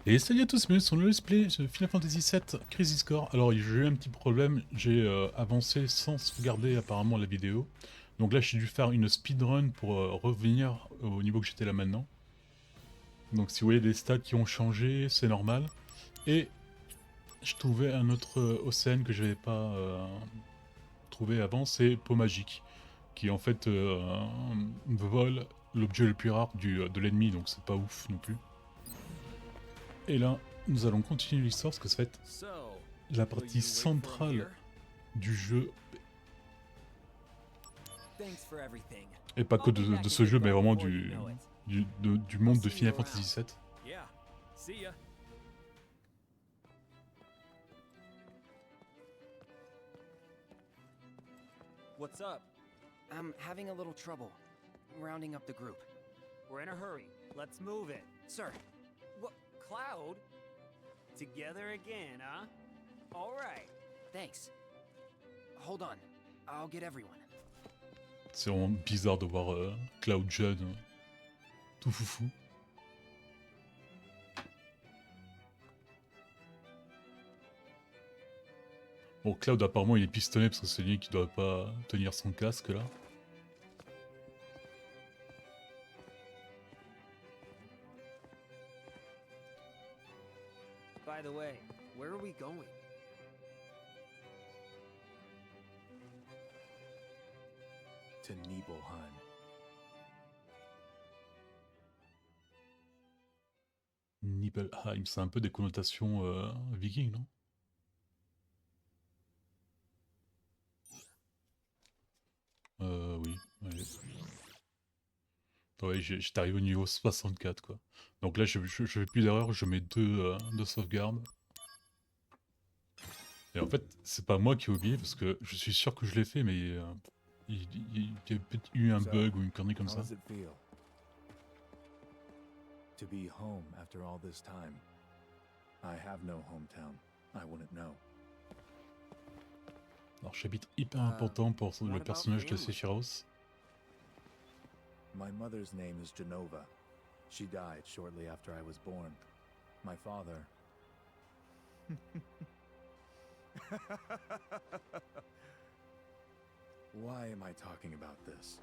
Et salut à tous, bienvenue sur le Let's Play de Final Fantasy VII Crisis Core. Alors j'ai eu un petit problème, j'ai avancé sans sauvegarder apparemment la vidéo. Donc là j'ai dû faire une speedrun pour revenir au niveau que j'étais là maintenant. Donc si vous voyez des stats qui ont changé, c'est normal. Et je trouvais un autre Océane que j'avais pas trouvé avant, c'est Peau Magique. Qui en fait vole l'objet le plus rare de l'ennemi, donc c'est pas ouf non plus. Et là, nous allons continuer l'histoire parce que ça va être la partie centrale du jeu, et pas que de ce jeu, mais vraiment du monde de Final Fantasy VII. What's up? I'm having a little trouble rounding up the group. We're in a hurry. Let's move it. Sir, What? Cloud? Together again, huh? All right. thanks. Hold on. I'll get everyone. C'est vraiment bizarre de voir Cloud jeune, tout foufou. Bon, Cloud apparemment il est pistonné parce que c'est lui qui doit pas tenir son casque là. By the way, where are we going? To Nibelheim. Nibelheim, c'est un peu des connotations vikings, non? Oui. Ouais. Ouais, j'étais arrivé au niveau 64 quoi. Donc là je fais plus d'erreur, je mets deux sauvegardes. Et en fait, c'est pas moi qui ai oublié parce que je suis sûr que je l'ai fait, mais il y a peut-être eu un bug ou une connerie comme How ça. does it feel? To be home after all this time. I have no hometown. I wouldn't know. Alors, chapitre hyper important pour le what personnage about de family? Sephiroth. My mother's name is Genova. She died shortly after I was born. My father. Why am I talking about this?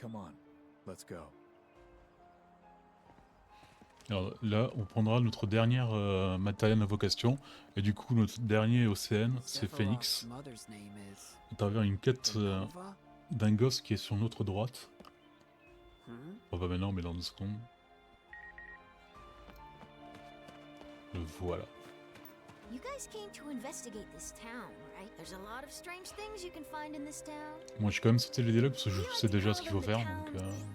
Come on, let's go. Alors là, on prendra notre dernière matériel d'invocation. Et du coup, notre dernier OCN, c'est Sephiroth's Phoenix. mother's name is À travers une quête Genova? d'un gosse qui est sur notre droite. Hmm? On va maintenant, mais dans 2 secondes. Le voilà. You guys came to investigate this town, right? There's a lot of strange things you can find in this town. Moi, j'ai quand même sauté les dialogues parce que je We like sais to déjà call ce qu'il faut them the faire. Donc, town's-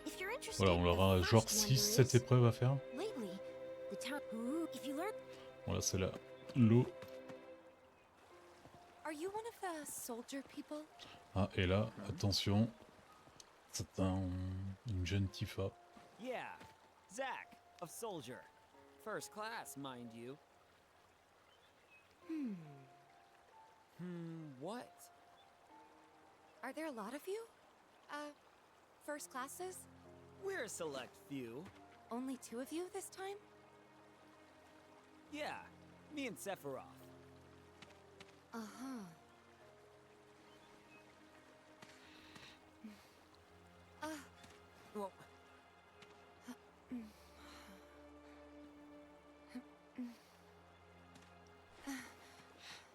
If you're interested, voilà, on aura the genre first 6-7 wonder is, épreuves à faire. lately, the town. Ooh, if you learn, Voilà, c'est là. L'eau. Are you one of the soldier people? Ah, et là, attention. C'est une jeune Tifa. Yeah, Zack of Soldier. First class, mind you. What? Are there a lot of you? First classes? We're a select few. Only 2 of you this time? Yeah, me and Sephiroth. Uh-huh. Well,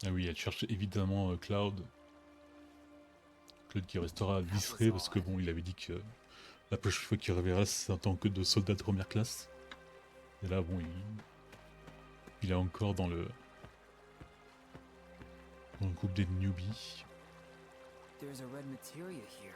Ah oui, elle cherche évidemment Cloud. Cloud qui restera distrait parce que bon, il avait dit que la prochaine fois qu'il reverra, c'est en tant que de soldat de première classe. Et là, bon, il est encore dans le groupe des newbies. There's a red materia here.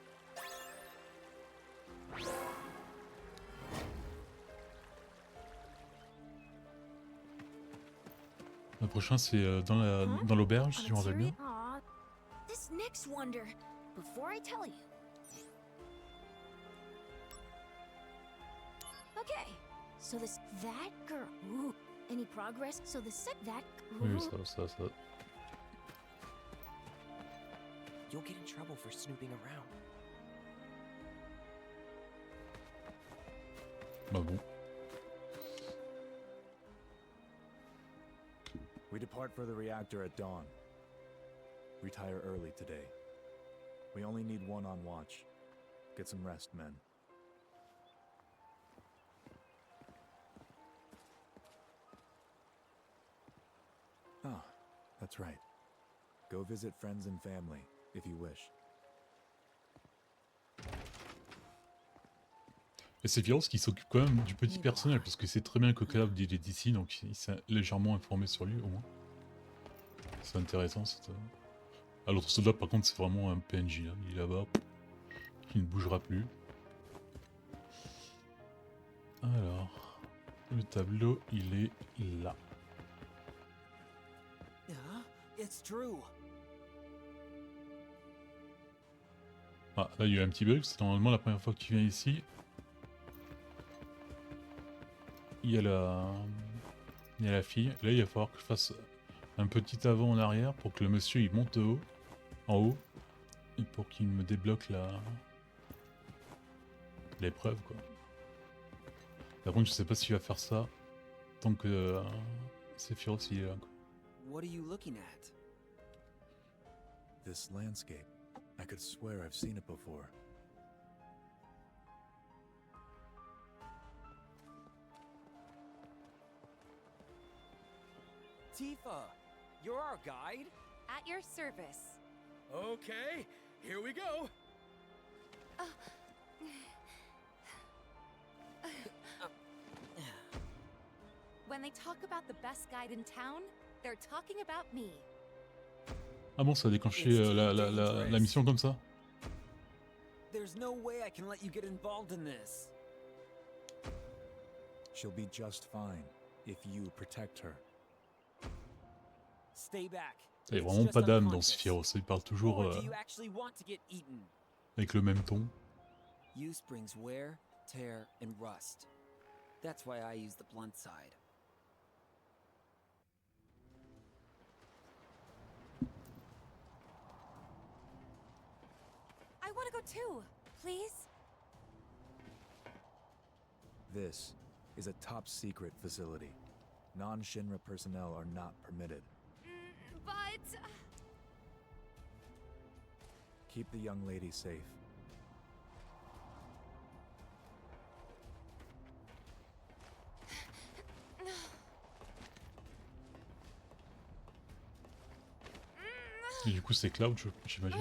Le prochain, c'est dans l'auberge, si je me rappelle bien. Aw, this next wonder. Before I tell you. Okay, so that girl. Ooh, any progress? So that. Oui, Ooh. ça. You'll get in trouble for snooping around. Bah bon. We depart for the reactor at dawn. Retire early today. We only need one on watch. Get some rest, men. Ah, that's right. Go visit friends and family, if you wish. Et c'est Virus qui s'occupe quand même du petit personnel, parce que c'est très bien que Cloud il est d'ici, donc il s'est légèrement informé sur lui au moins. C'est intéressant. Ah, l'autre soldat par contre c'est vraiment un PNJ, hein. Il est là-bas, il ne bougera plus. Alors, le tableau il est là. It's true. Ah, là il y a eu un petit bug, c'est normalement la première fois que tu viens ici. Il y a la fille, et là il va falloir que je fasse un petit avant en arrière pour que le monsieur il monte en haut, et pour qu'il me débloque l'épreuve quoi. Par contre je sais pas s'il va faire ça tant que Sephiroth il est là quoi. What are you looking at? This landscape. I could swear I've seen it before. Tifa, you're our guide? At your service. Okay, here we go. When they talk about the best guide in town, they're talking about me. Ah bon, ça a déclenché la mission comme ça? There's no way I can let you get involved in this. She'll be just fine if you protect her. Stay back. Il n'y a It's vraiment just pas d'âme dans unconscious. Sephiroth, il parle toujours Or do you actually want to get eaten? avec le même ton. Use brings wear, tear, and rust. That's why I use the blunt side. I want to go too, please. This is a top secret facility. Non-Shinra personnel are not permitted. But Keep the young lady safe. Et du coup c'est Cloud j'imagine.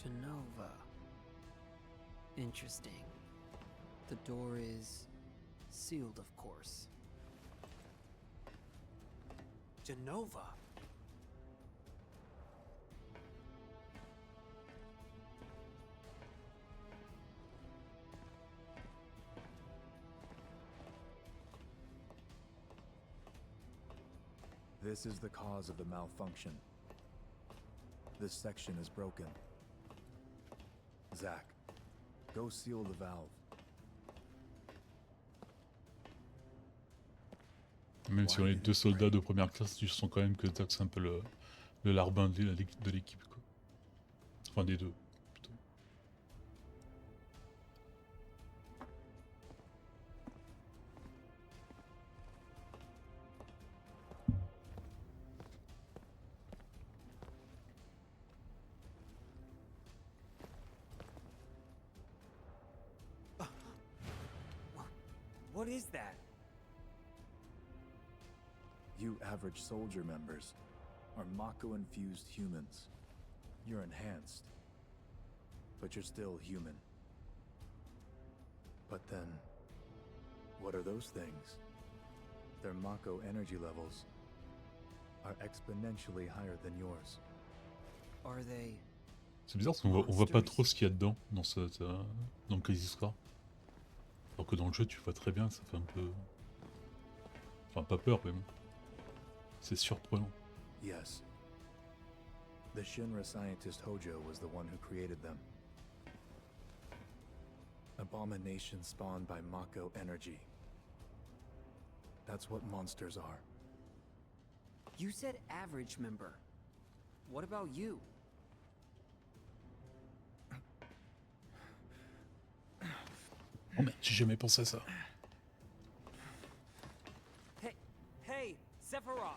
Genova. Interesting. The door is sealed, of course. Genova. This is the cause of the malfunction. This section is broken. Zack, go seal the valve. Même si on est deux soldats de première classe, tu sens quand même que Zack c'est un peu le larbin de l'équipe quoi. Enfin des deux plutôt. What is that? You average soldier members are Mako-infused humans. You're enhanced, but you're still human. But then, what are those things? Their Mako energy levels are exponentially higher than yours. Are they... C'est bizarre parce qu'on voit pas trop ce qu'il y a dedans dans dans Crisis Core. Alors que dans le jeu tu vois très bien, ça fait un peu... Enfin pas peur mais bon. C'est surprenant. Yes. The Shinra scientist Hojo was the one who created them. Abomination spawned by Mako energy. That's what monsters are. You said average member. What about you? Oh merde, j'ai jamais pensé à ça. Hey, Sephiroth!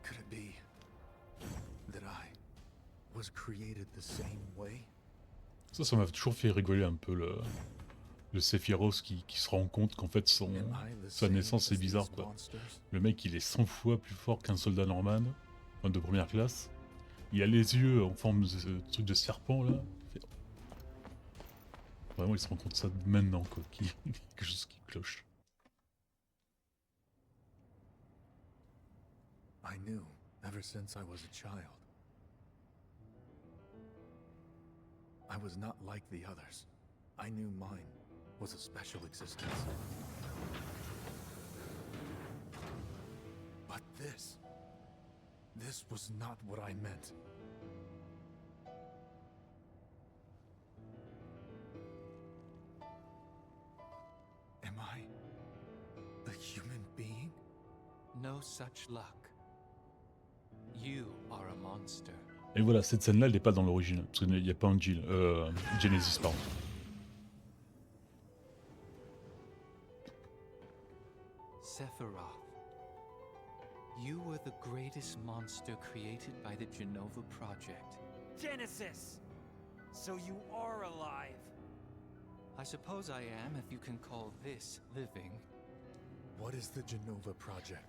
Could it be that I was created the same way? Ça m'a toujours fait rigoler un peu le Sephiroth qui se rend compte qu'en fait Am I the sa same naissance as est bizarre these quoi. monsters? Le mec il est 100 fois plus fort qu'un soldat normal, enfin, de première classe. Il a les yeux en forme de truc de serpent là. Vraiment il se rend compte de ça maintenant quoi, qu'il y a quelque chose qui cloche. I knew ever since I was a child. I was not like the others. I knew mine was a special existence. But this was not what I meant. Am I a human being? No such luck. You are a monster. Et voilà, cette scène là elle n'est pas dans l'original, parce qu'il n'y a pas un Genesis pardon. Sephiroth. You were the greatest monster created by the Genova Project. Genesis! So you are alive. I suppose I am if you can call this living. What is the Genova Project?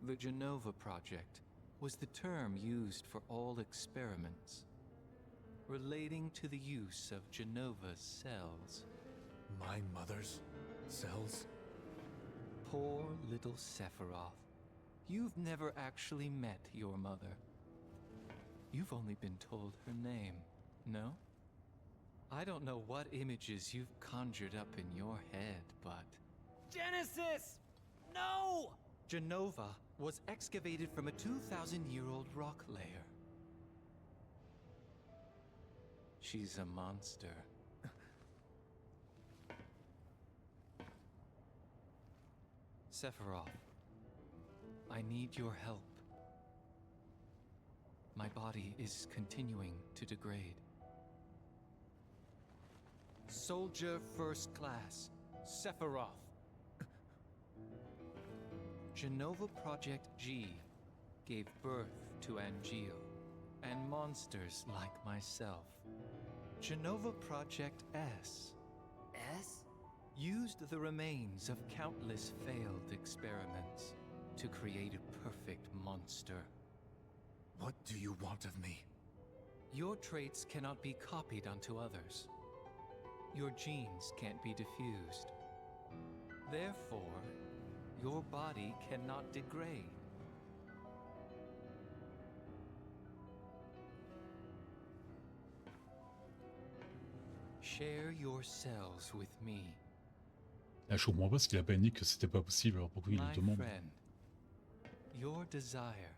The Genova Project was the term used for all experiments relating to the use of Genova's cells. My mother's cells? Poor little Sephiroth. You've never actually met your mother. You've only been told her name, no? I don't know what images you've conjured up in your head, but... Genesis! No! Genova was excavated from a 2,000-year-old rock layer. She's a monster. Sephiroth, I need your help. My body is continuing to degrade. Soldier First Class, Sephiroth. Genova Project G gave birth to Angeal and monsters like myself. Genova Project S S? used the remains of countless failed experiments to create a perfect monster. What do you want of me? Your traits cannot be copied onto others. Your genes can't be diffused. Therefore, your body cannot degrade. Share your cells with me. Là, je comprends pas ce qu'il a pas dit que c'était pas possible, alors pourquoi il My le demande? friend, your desire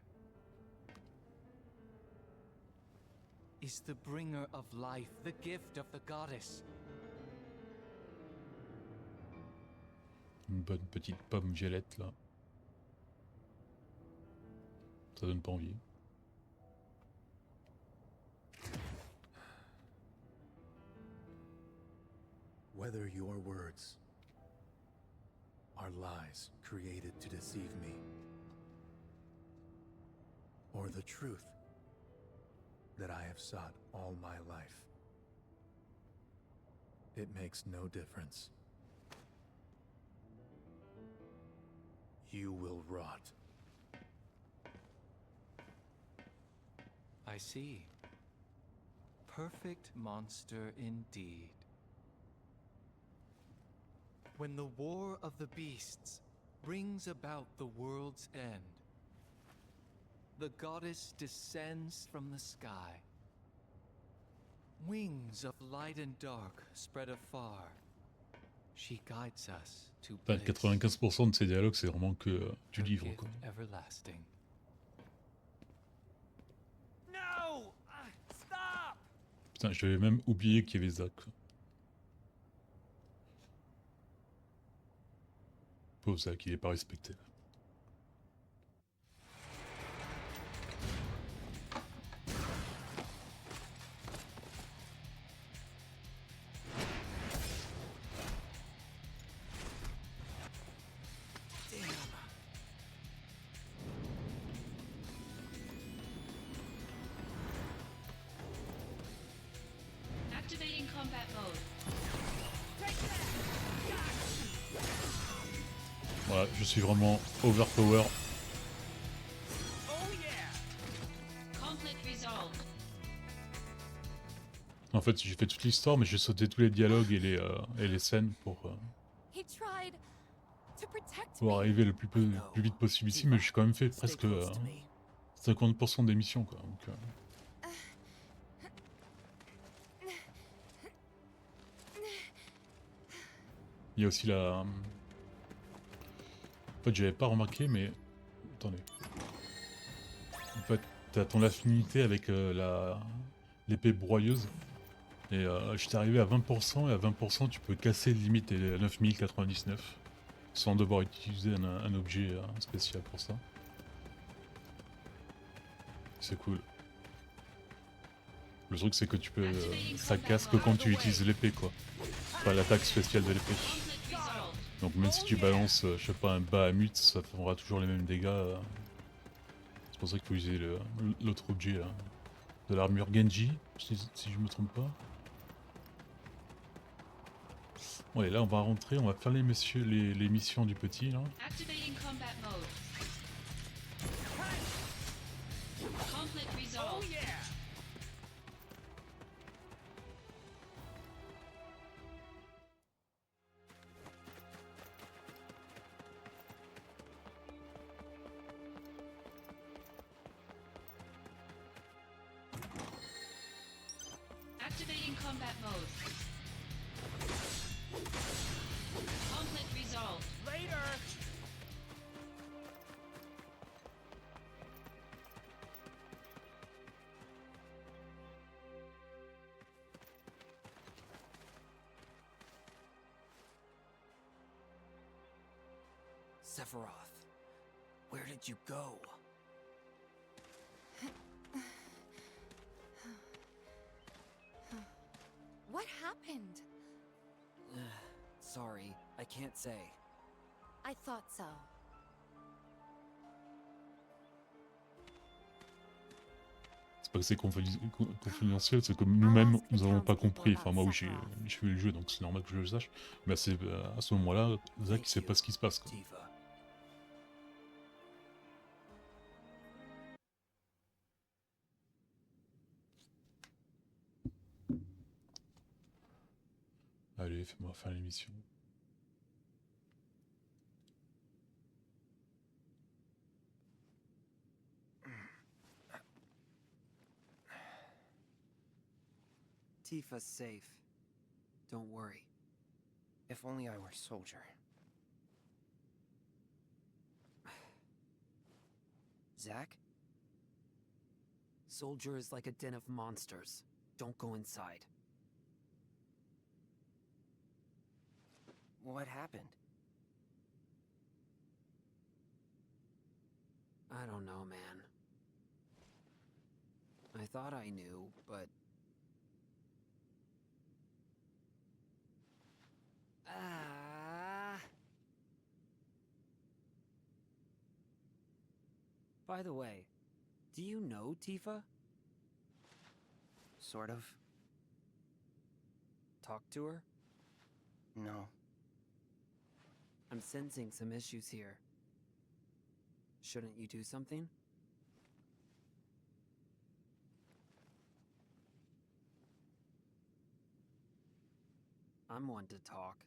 is the bringer of life, the gift of the goddess. Une bonne petite pomme violette là. Ça donne pas envie. Whether your words are lies created to deceive me, or the truth that I have sought all my life, it makes no difference. You will rot. I see. Perfect monster indeed. When the war of the beasts brings about the world's end, the goddess descends from the sky. Wings of light and dark spread afar. She guides us to Enfin, bliss, 95% de ces dialogues, c'est vraiment que du her livre, gift quoi. everlasting. No! Stop! Putain, j'avais même oublié qu'il y avait Zach, quoi. Pauvre Zach, il est pas respecté. Activating combat mode. Voilà, je suis vraiment overpower. Oh yeah! Conflict resolved. En fait, j'ai fait toute l'histoire, mais j'ai sauté tous les dialogues et les scènes pour He tried to protect pouvoir me. arriver le plus vite possible ici, mais j'ai quand même fait Stay presque close to me. 50% des missions, quoi. Donc, il y a aussi la... En fait, j'avais pas remarqué, mais... Attendez. En fait, t'as ton affinité avec l'épée broyeuse. Et j'étais arrivé à 20%, et à 20%, tu peux casser limite les 9099. Sans devoir utiliser un objet spécial pour ça. C'est cool. Le truc, c'est que tu peux... ça casse que quand tu utilises l'épée, quoi. Pas l'attaque spéciale de l'épée. Conflict resolved. Donc même si tu balances, je sais pas, un Bahamut, ça fera toujours les mêmes dégâts. C'est pour ça qu'il faut user l'autre objet là. De l'armure Genji, si je me trompe pas. Bon et là on va rentrer, on va faire les missions du petit là. Activating combat mode. Conflict Oh resolved. yeah! Activating combat mode. Conflict resolved. Later! Sephiroth, where did you go? What happened? Sorry, I can't say. I thought so. C'est pas que c'est confidentiel, c'est que nous-mêmes nous avons pas compris. Enfin moi oui j'ai vu le jeu donc c'est normal que je le sache. Mais c'est à ce moment-là, Zack il sait pas ce qui se passe quoi. Tifa. Allez, fais-moi faire l'émission. Tifa's safe. Don't worry. If only I were soldier. Zack? Soldier is like a den of monsters. Don't go inside. What happened? I don't know, man. I thought I knew, but... By the way, do you know Tifa? Sort of. Talk to her? No. I'm sensing some issues here. Shouldn't you do something? I'm one to talk.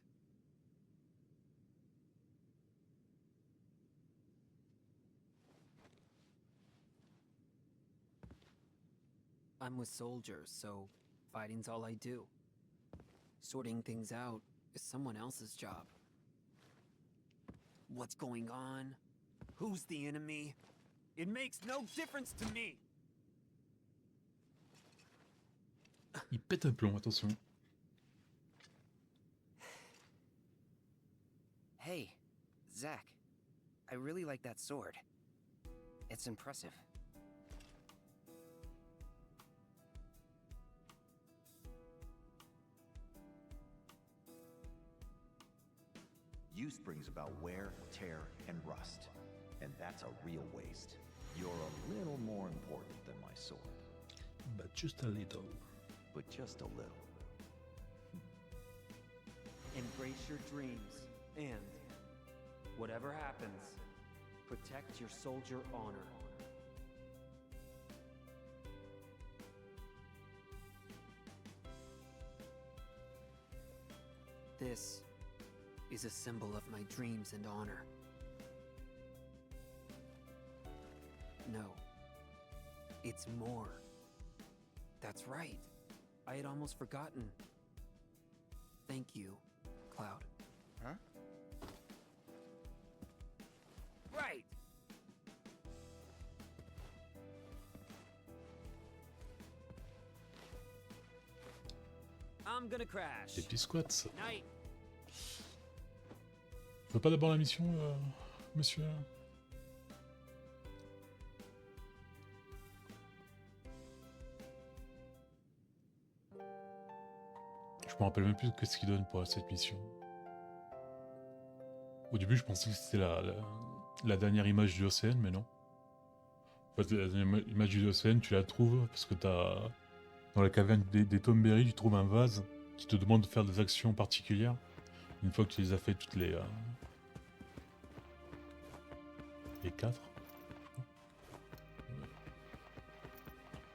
I'm with soldiers, so fighting's all I do. Sorting things out is someone else's job. What's going on? Who's the enemy? It makes no difference to me! Il pète un plomb, attention. Hey, Zach. I really like that sword. It's impressive. Use brings about wear, tear, and rust. And that's a real waste. You're a little more important than my sword. But just a little. But just a little. Embrace your dreams, and whatever happens, protect your soldier honor. This is a symbol of my dreams and honor. No, it's more. That's right. I had almost forgotten. Thank you, Cloud. Huh? Right! I'm gonna crash. Des petits squats. Night. Tu veux pas d'abord la mission, monsieur? Je me rappelle même plus qu'est-ce qu'il donne pour cette mission. Au début, je pensais que c'était la dernière image du OCN, mais non. En fait, la dernière image du OCN, tu la trouves parce que t'as... Dans la caverne des Tomberry, tu trouves un vase qui te demande de faire des actions particulières. Une fois que tu les as fait toutes les 4.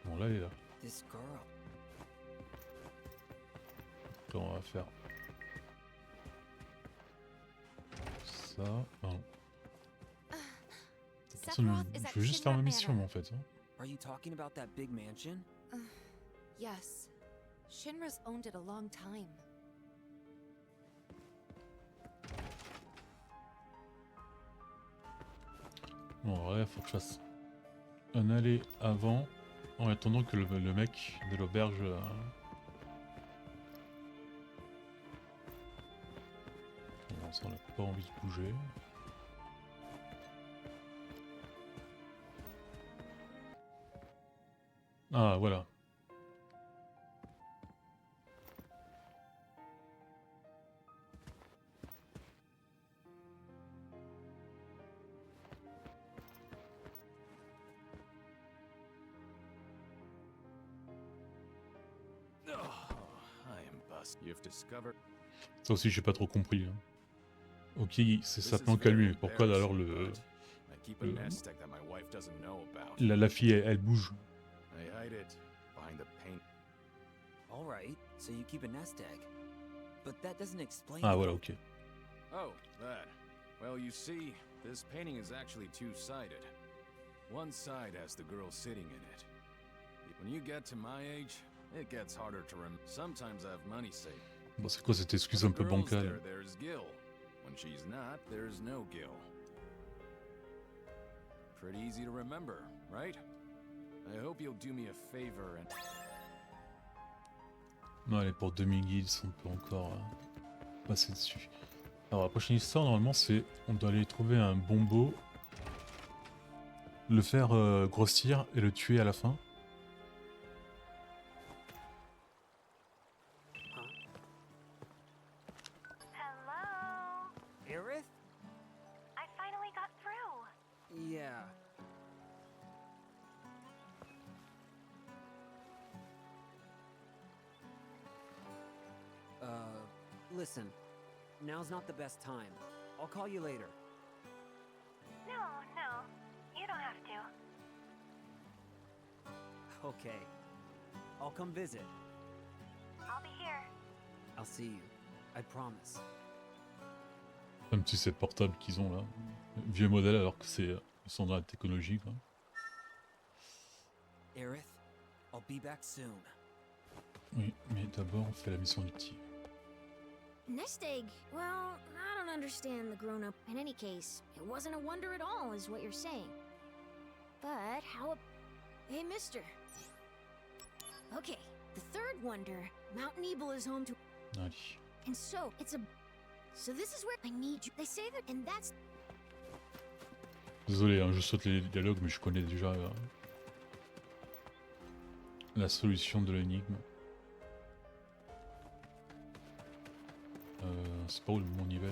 Bon, là, elle est là. This girl. Là, on va faire ça. Pardon. Personne, je veux juste faire ma mission, moi, en fait. Hein. Are you talking about that big mansion? Yes. Shinra's owned it a long time. Bon, alors là, il faut que je fasse un aller avant, en attendant que le mec de l'auberge... Bon, ça, on n'a pas envie de bouger. Ah, voilà. Ça aussi, j'ai pas trop compris. Hein. Ok, c'est sa planque à lui, mais pourquoi alors la fille, elle bouge? Alright, so you keep a nest egg. But that doesn't explain... Ah, voilà, ok. Oh, that. Well, you see, this painting is actually two-sided. One side has the girl sitting in it. When you get to my age, it gets harder to remember. Sometimes I have money saved. Bon, c'est quoi cette excuse un peu bancale? There's Gil. When she's not, there's no Gil. Pretty easy to remember, right? I hope you'll do me a favor and... Non, allez, pour 2000 guilds, on peut encore passer dessus. Alors, la prochaine histoire, normalement, c'est... On doit aller trouver un bombo, le faire grossir et le tuer à la fin. Hello? Aerith? I finally got through. Yeah. Listen. Now's not the best time. I'll call you later. No, you don't have to. Okay. I'll come visit. I'll be here. I'll see you. I promise. Un petit set portable qu'ils ont là. Vieux modèle alors que c'est... Ils sont dans la technologie, quoi. Aerith, I'll be back soon. Oui, mais d'abord on fait la mission du petit. Nest egg. Well, I don't understand the grown-up. In any case, it wasn't a wonder at all, is what you're saying. But how? Hey, Mister. Okay, the third wonder. Mount Nebel is home to. Allez. And so it's a. So this is where I need you. They say that, and that's. Désolé, hein, je saute les dialogues, mais je connais déjà la solution de l'énigme. C'est pas où mon niveau?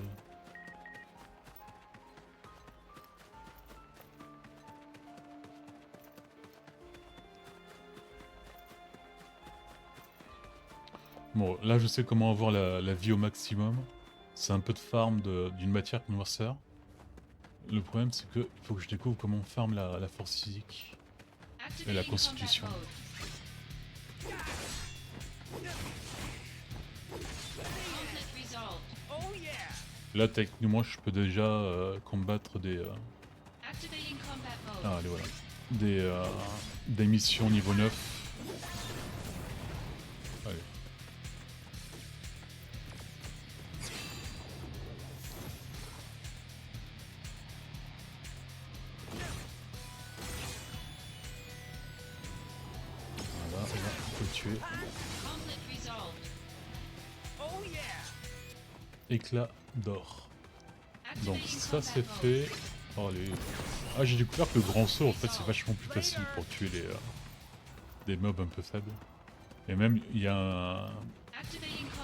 Bon, là je sais comment avoir la vie au maximum. C'est un peu de farm d'une matière qu'on me sert. Le problème c'est que il faut que je découvre comment on farm la force physique et la constitution. Là techniquement je peux déjà combattre des... Ah allez voilà. Des missions niveau 9. Allez. Voilà, on peut le tuer. Éclat d'or. Donc ça c'est fait. Oh, ah, j'ai découvert que le grand saut en fait c'est vachement plus facile pour tuer des mobs un peu faibles. Et même il y a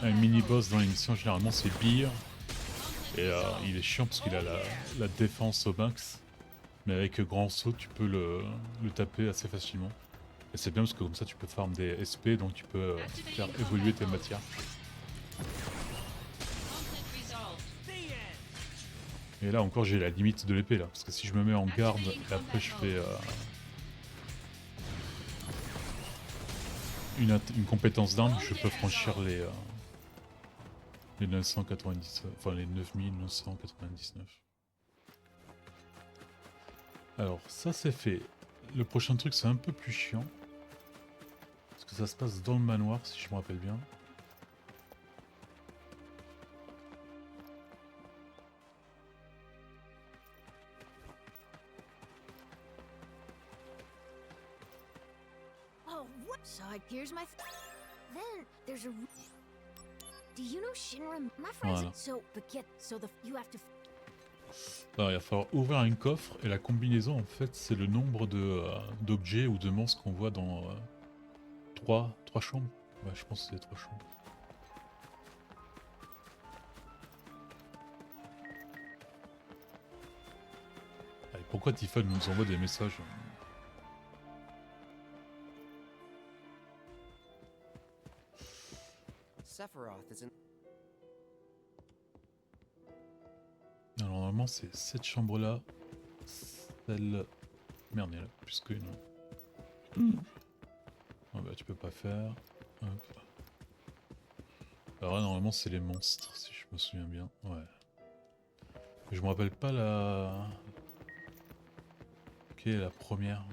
un mini boss dans l'émission, généralement c'est Beer. Et il est chiant parce qu'il a la défense au max. Mais avec grand saut tu peux le taper assez facilement. Et c'est bien parce que comme ça tu peux farm des SP, donc tu peux faire évoluer tes matières. Et là encore j'ai la limite de l'épée là, parce que si je me mets en garde et après je fais une compétence d'arme, je peux franchir les 990, enfin les 9999. Alors ça c'est fait. Le prochain truc c'est un peu plus chiant. Parce que ça se passe dans le manoir si je me rappelle bien. So here's my. Then there's a. Do you know Shinra? My friends. Voilà. So, but get so you have to. Alors, il va falloir ouvrir un coffre et la combinaison en fait c'est le nombre d'objets ou de monstres qu'on voit dans 3 chambres. Ouais, je pense que c'est 3 chambres. Allez, pourquoi Tiffany nous envoie des messages? Sephiroth is in. Alors normalement c'est cette chambre là, celle... Merde, il y en a plus qu'une. Ah bah tu peux pas faire. Hop. Alors là normalement c'est les monstres si je me souviens bien. Ouais. Mais je me rappelle pas la... Quelle est la première?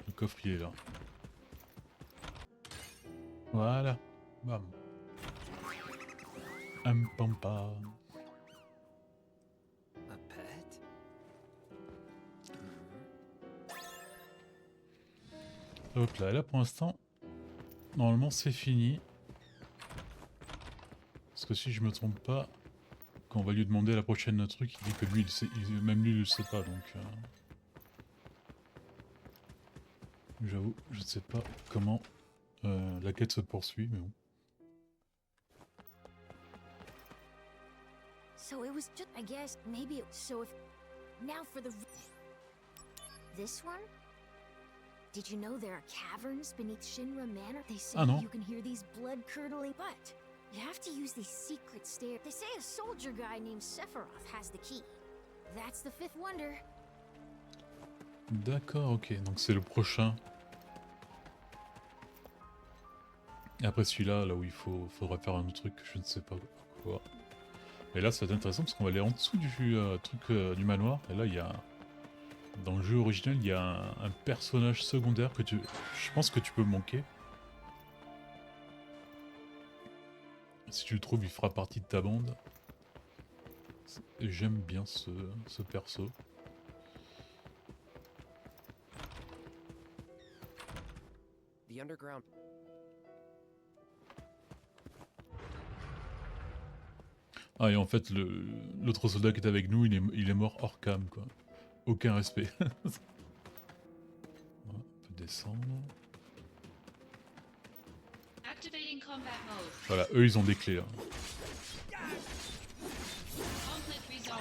Le coffre il est là. Voilà. Bam. Un pampa. A pet? Hop là, et là pour l'instant, normalement c'est fini. Parce que si je me trompe pas, quand on va lui demander la prochaine truc, il dit que lui, il sait, même lui il le sait pas, donc... J'avoue, je ne sais pas comment la quête se poursuit, mais bon. So it was just, I guess, maybe it, so if, now for the, this one? Did you know there are caverns beneath Shinra Manor? They say you can hear these blood-curdling, but you have to use these secret stairs. They say a soldier guy named Sephiroth has the key. That's the fifth wonder. D'accord, ok, donc c'est le prochain. Et après celui-là, là où il faudra faire un autre truc, je ne sais pas quoi. Et là, ça va être intéressant parce qu'on va aller en dessous du truc du manoir. Et là, il y a... Dans le jeu original, il y a un personnage secondaire que je pense que tu peux manquer. si tu le trouves, il fera partie de ta bande. Et j'aime bien ce perso. The underground. Ah, et en fait, l'autre soldat qui est avec nous, il est mort hors cam, quoi. Aucun respect. Voilà, on peut descendre. Activating combat mode. Voilà, eux, ils ont des clés, là. Conflict resolved.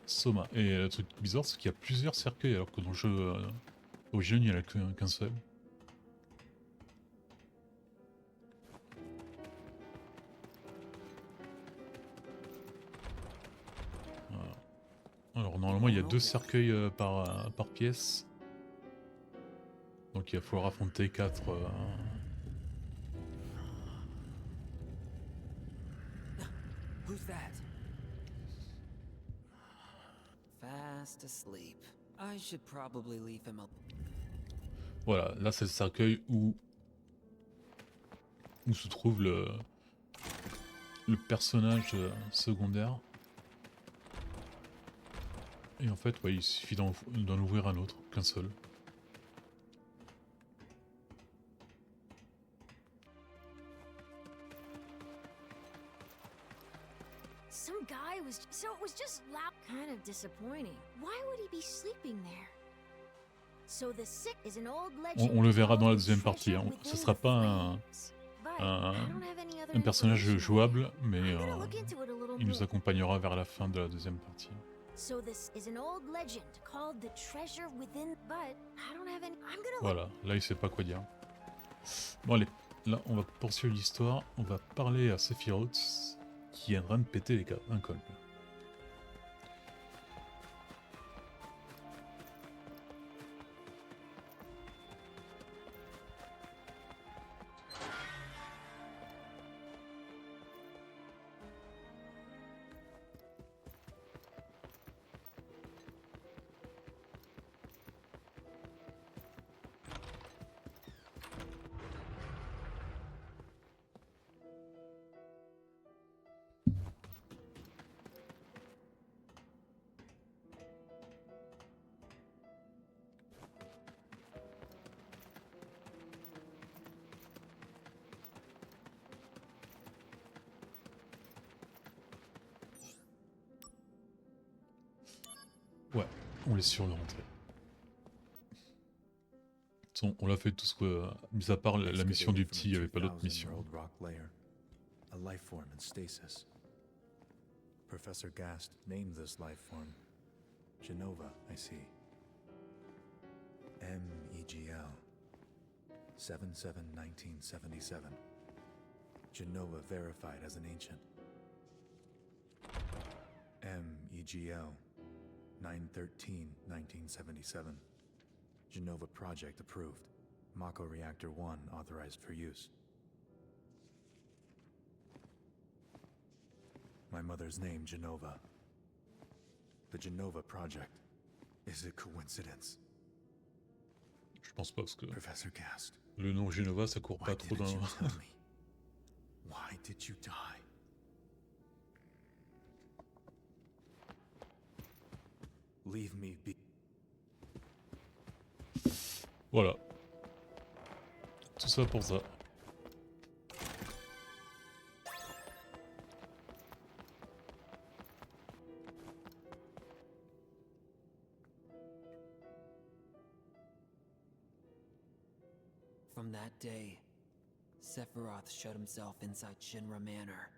Soma. Et le truc bizarre, c'est qu'il y a plusieurs cercueils, alors que dans le jeu original, il n'y en a qu'un seul. Voilà. Alors normalement, il y a 2 cercueils par pièce. Donc il va falloir affronter 4... Who's that? Fast asleep. I should probably leave him alone. Voilà, là c'est le cercueil où se trouve le personnage secondaire. Et en fait, ouais, il suffit d'en ouvrir un autre, qu'un seul. Some guy was... So it was just loud. Kind of disappointing. Why would he be sleeping there? So the sick is an old legend. On le verra dans la deuxième partie. Hein. Ce sera pas un personnage jouable, mais il nous accompagnera vers la fin de la deuxième partie. Voilà, là il sait pas quoi dire. Bon allez, là on va poursuivre l'histoire. On va parler à Sephiroth qui est en train de péter un câble. Ouais, on est sûr de rentrer. On l'a fait tout ce que... mis à part la mission du petit, il n'y avait pas d'autre mission. A life form in stasis. Professor Gast named this life form Jenova, I see. MEGL 7/7/1977. Jenova verified as an ancient. MEGL 9/13/1977. Jenova project approved. Mako Reactor 1 authorized for use. My mother's name, Jenova. The Jenova project. Is it coincidence? Je pense pas parce que Professor Gast. Le nom Jenova, ça court pas trop dans... Why did you die? Leave me be. Voilà. Tout ça pour ça. From that day, Sephiroth shut himself inside Shinra Manor.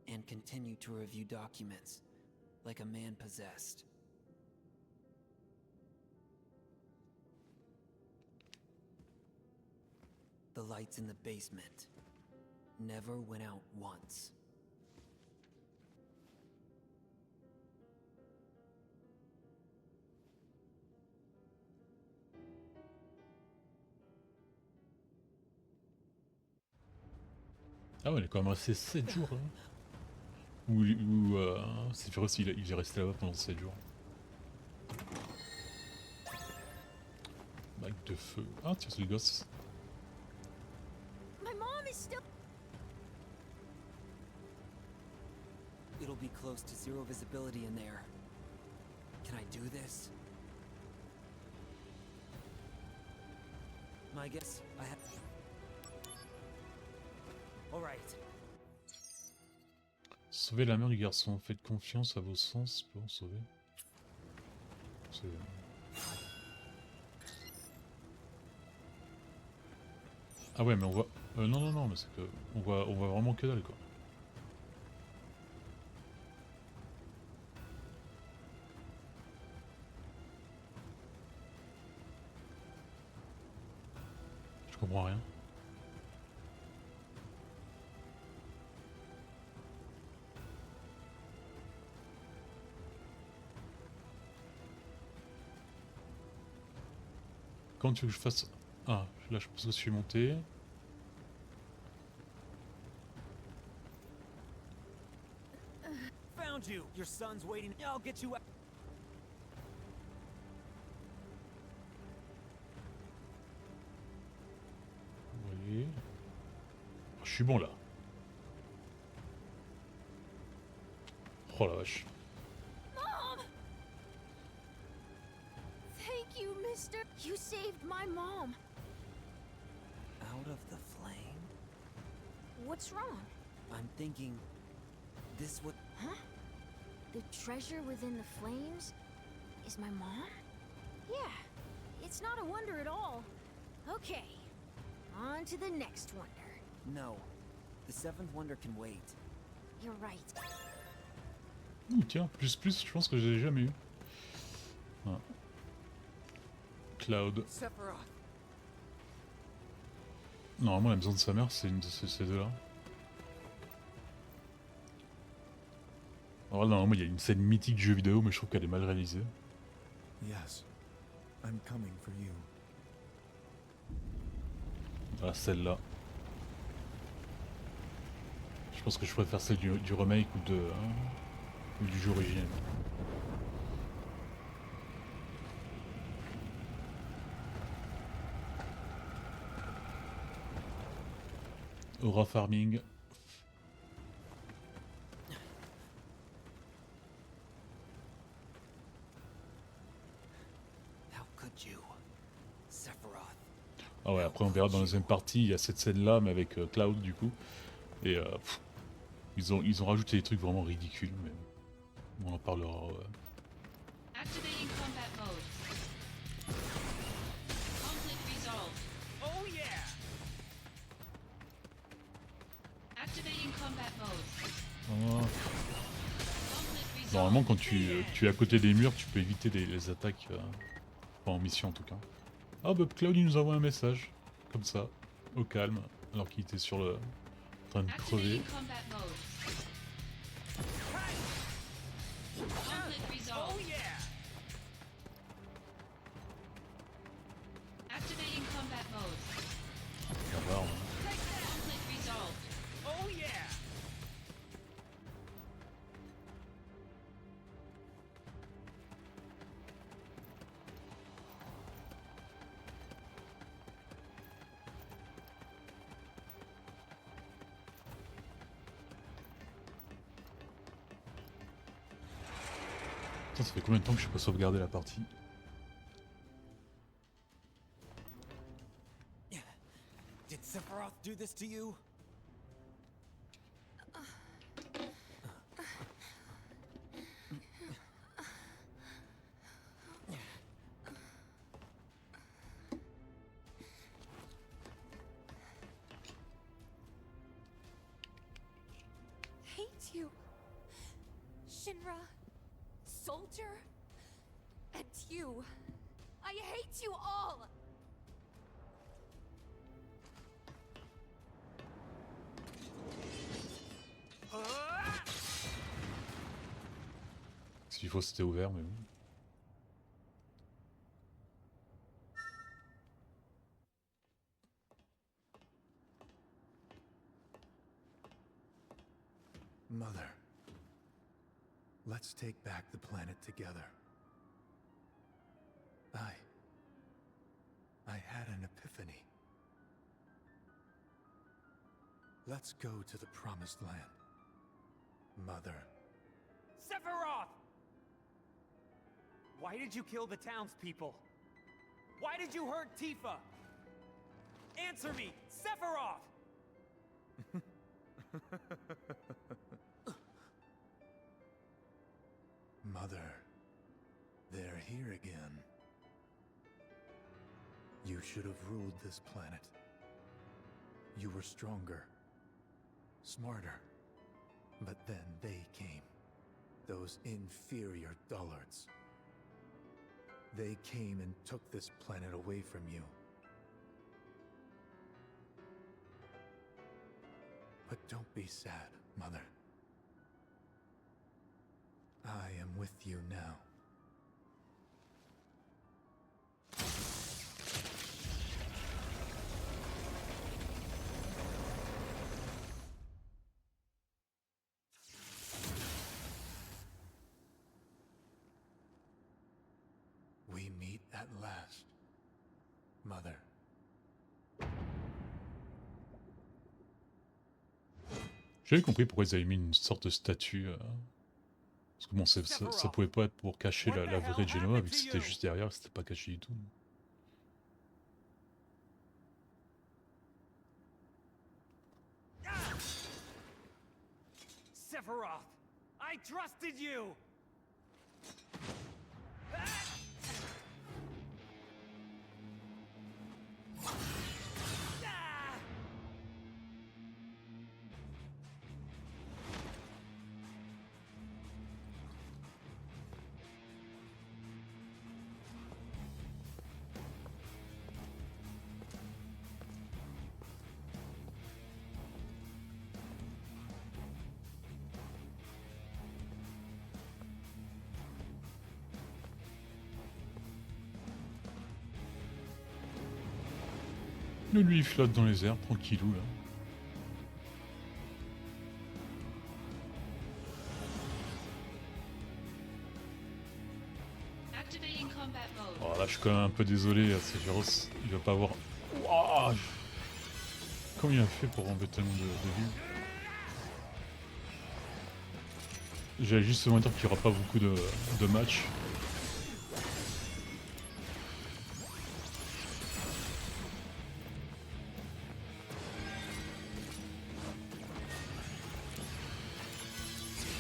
And continued to review documents, like a man possessed. The lights in the basement never went out once. Ah ouais, il est quand même resté 7 jours. Hein. Ou Sephiroth, il est resté là-bas pendant 7 jours. truc de feu. Ah tiens, c'est le gosse. My mom is still. It'll be close to zero visibility in there. Can I do this? I guess I have. All right. Sauvez la mère du garçon. Faites confiance à vos sens pour en sauver. C'est... Ah ouais, mais on voit... non, mais c'est que... On voit vraiment que dalle, quoi. Je comprends rien. Comment tu veux que je fasse... Ah, là je pense que je suis monté. Found you. Your son's waiting. I'll get you out. Oui. Je suis bon là. Oh la vache. Mom! Thank you, mister. You saved my mom. Out of the flame? What's wrong? I'm thinking... This would... Huh? The treasure within the flames is my mom? Yeah, it's not a wonder at all. Okay, on to the next wonder. No. The seventh wonder can wait. You're right. Ouh tiens, plus, je pense que je l'ai jamais eu. Ah. Cloud. Sephiroth. Normalement la maison de sa mère c'est une de ces deux là. Alors normalement il y a une scène mythique du jeu vidéo mais je trouve qu'elle est mal réalisée. Yes, I'm coming for you. Voilà celle-là. Je pense que je préfère celle du remake ou du jeu originel. Aura farming. How could you? Sephiroth. Ah ouais, après on verra dans la deuxième partie, il y a cette scène là mais avec Cloud du coup. Et ils ont rajouté des trucs vraiment ridicules mais on en parlera. Activating combat mode. Conflict resolved. Oh yeah! Activating combat mode. Ah. Conflict resolved. Normalement quand tu es à côté des murs tu peux éviter les attaques, pas en mission en tout cas. Ah bah Cloud il nous envoie un message, comme ça, au calme, alors qu'il était sur le... en train de crever. Activating combat mode. Conflict resolved. Oh yeah! Activating combat mode. Barbare, hein. Conflict resolved. Oh yeah! Putain, ça fait combien de temps que je n'ai pas sauvegardé la partie? Did Sephiroth do this to you? Hate you. Shinra. Soldier. And you. I hate you all! S'il faut c'était ouvert mais bon. Mother, let's take back the planet together. I an epiphany. Let's go to the Promised Land. Mother. Sephiroth! Why did you kill the townspeople? Why did you hurt Tifa? Answer me, Sephiroth! Mother, they're here again. You should have ruled this planet. You were stronger, smarter. But then they came. Those inferior dullards. They came and took this planet away from you. But don't be sad, Mother. I am with you now. We meet at last, Mother. J'avais compris pourquoi ils avaient mis une sorte de statue. Parce que bon, ça pouvait pas être pour cacher la vraie Genoa, vu que c'était juste derrière, c'était pas caché du tout. Sephiroth, I trusted you! Lui, il flotte dans les airs, tranquillou, là. Oh là, je suis quand même un peu désolé, Sephiroth, il va pas avoir... Wow, comment il a fait pour enlever tellement de vie? J'allais justement dire qu'il n'y aura pas beaucoup de matchs.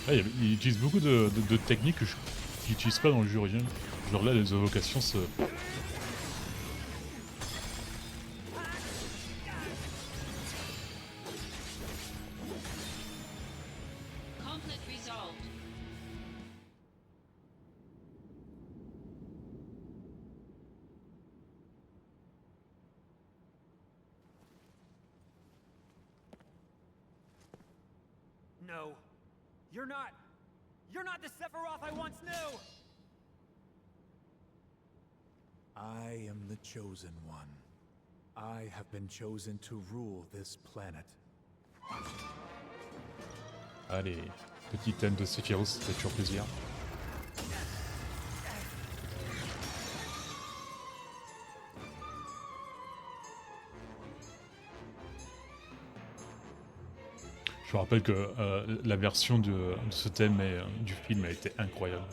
Ah, il utilise beaucoup de techniques que qu'il n'utilise pas dans le jeu original. Genre là, les invocations se... No. You're not the Sephiroth I once knew! I am the chosen one. I have been chosen to rule this planet. Allez, petit thème de Sephiroth, ça fait toujours plaisir. Je me rappelle que la version de ce thème du film a été incroyable.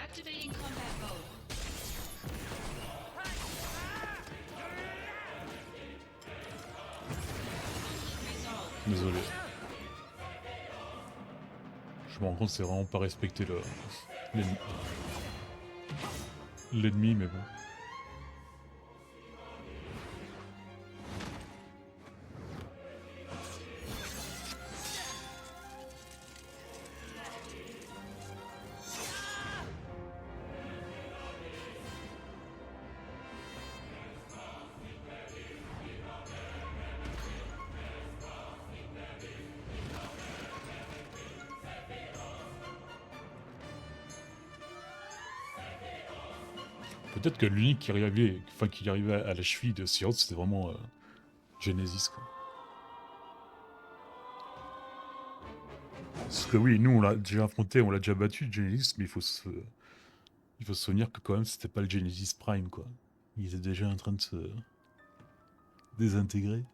Activating combat mode. Désolé. Je me rends compte que c'est vraiment pas respecter l'ennemi, mais bon. Peut-être que l'unique qui arrivait à la cheville de Sephiroth, c'était vraiment Genesis, quoi. Parce que oui, nous on l'a déjà affronté, on l'a déjà battu, Genesis, mais il faut se souvenir que quand même c'était pas le Genesis Prime quoi. Il était déjà en train de se désintégrer.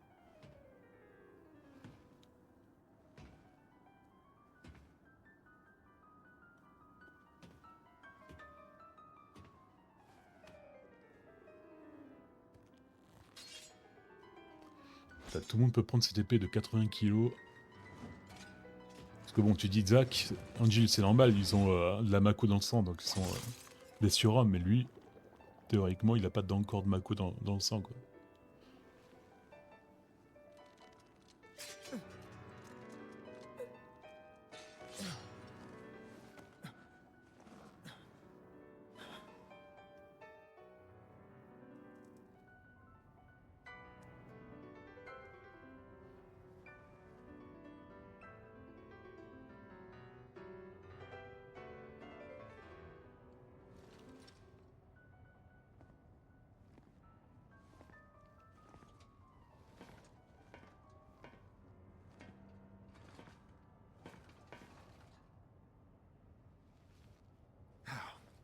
Tout le monde peut prendre cette épée de 80 kg. Parce que bon, tu dis Zack, Angel c'est normal, ils ont de la Mako dans le sang, donc ils sont des surhommes, mais lui, théoriquement, il a pas encore de Mako dans le sang quoi.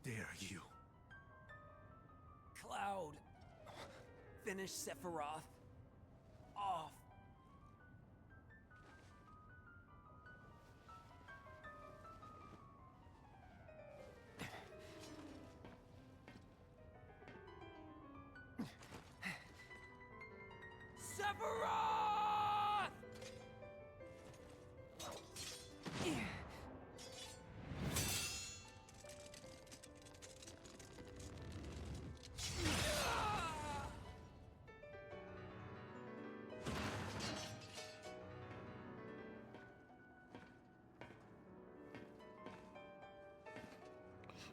Dare you? Cloud, finish Sephiroth off. Sephiroth!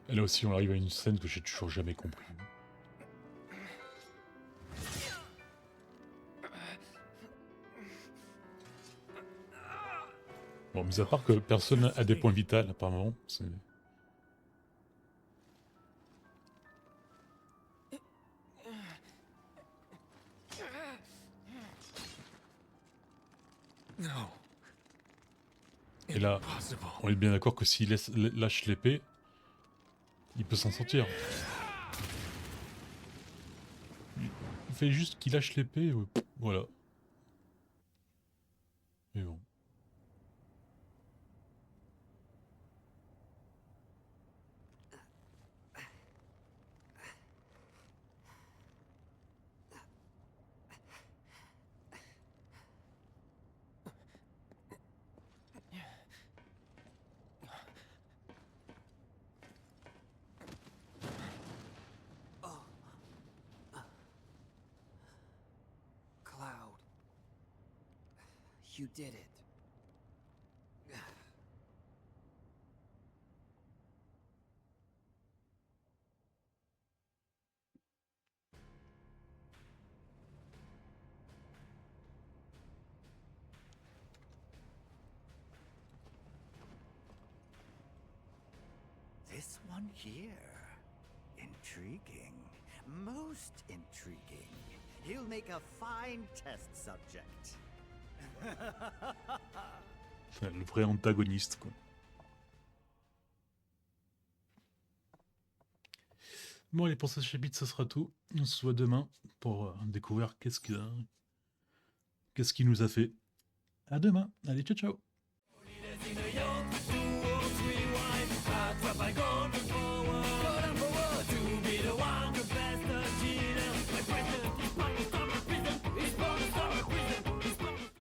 Et là aussi, on arrive à une scène que j'ai toujours jamais compris. Bon, mis à part que personne a des points vitaux, apparemment. Et là, on est bien d'accord que s'il lâche l'épée, il peut s'en sortir. Il fait juste qu'il lâche l'épée, voilà. Mais bon. Cloud. You did it. This one here. Intriguing. Most intriguing. He'll make a fine test subject. Le vrai antagoniste, quoi. Bon, allez, pour ce chapitre, ça sera tout. On se voit demain pour découvrir qu'est-ce qu'il nous a fait. À demain. Allez, ciao, ciao.